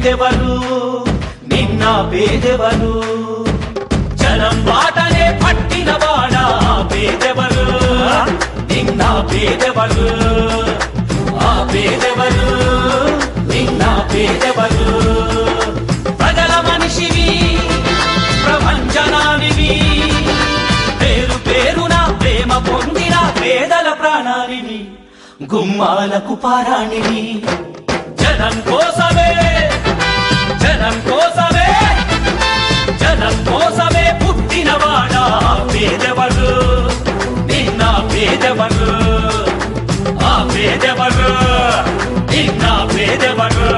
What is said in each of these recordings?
పేదెవరు నిన్న పేదెవరు జనం బాటనే పట్టిన వాడా పేదెవరు నిన్న పేదెవరు ఆ పేదెవరు నిన్న పేదెవరు ప్రజల మనిషివి ప్రపంచనానివి పేరు పేరున ప్రేమ పొందిన పేదల ప్రాణానివి గుమ్మాలకు పారాణివి జనం కోసమే జనం కోసమే జనం కోసమే పుట్టినవాడా పేదెవరు నిన్న పేదెవరు ఆ పేదెవరు నిన్న పేదెవరు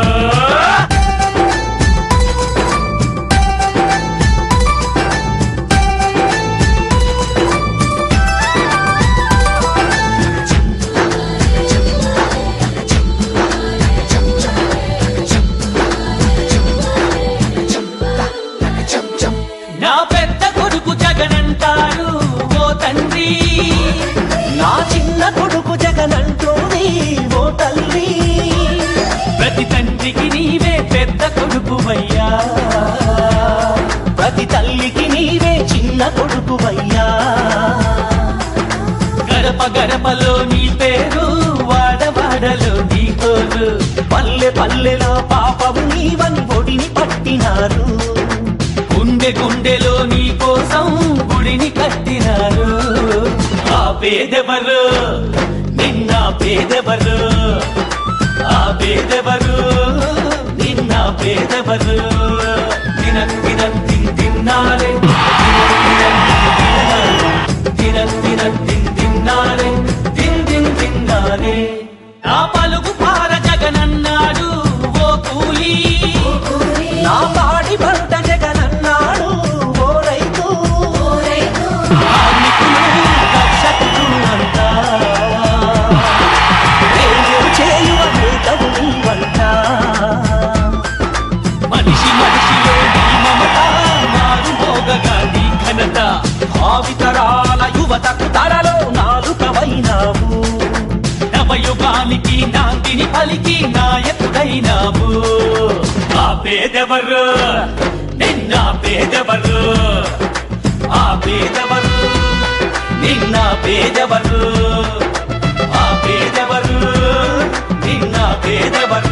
నా పెద్ద కొడుకు జగనంటారు ఓ తండ్రి నా చిన్న కొడుకు జగనంటోని ఓ తల్లి ప్రతి తండ్రికి నీవే పెద్ద కొడుకువయ్యా ప్రతి తల్లికి నీవే చిన్న కొడుకువయ్యా గడప గడపలో నీ పేరు వాడవాడలో నీ కోరు పల్లె పల్లెలో పాపము నీవని ఒడిని పట్టినారు గుండె గుండెలో నీ కోసం గుడిని కట్టినారు ఆ పేదెవరు నిన్న పేదెవరు ఆ పేదెవరు నిన్న పేదెవరు దిన దిన తిన్నారే దిన దిన తిన్నారే తిన్నారే నా పలుగు పార జగనన్నాడు ఓ కూలి నా పాడి పంట జగనన్నాడు ఓ రైతు కార్మికులు దర్శకులు అంతా చేయువ నేతవు నీవంట మనిషి మనిషిలో నీ మమత మారు మోగగా నీ ఘనత భావితరాల యువతకు తరలో నాలుకవైనావు నవయుగానికి నాందిని పలికి నాయకుడైనావు ఆ పేదెవరు నిన్న పేదెవరు ఆ పేదెవరు నిన్న పేదెవరు ఆ పేదెవరు నిన్న పేదెవరు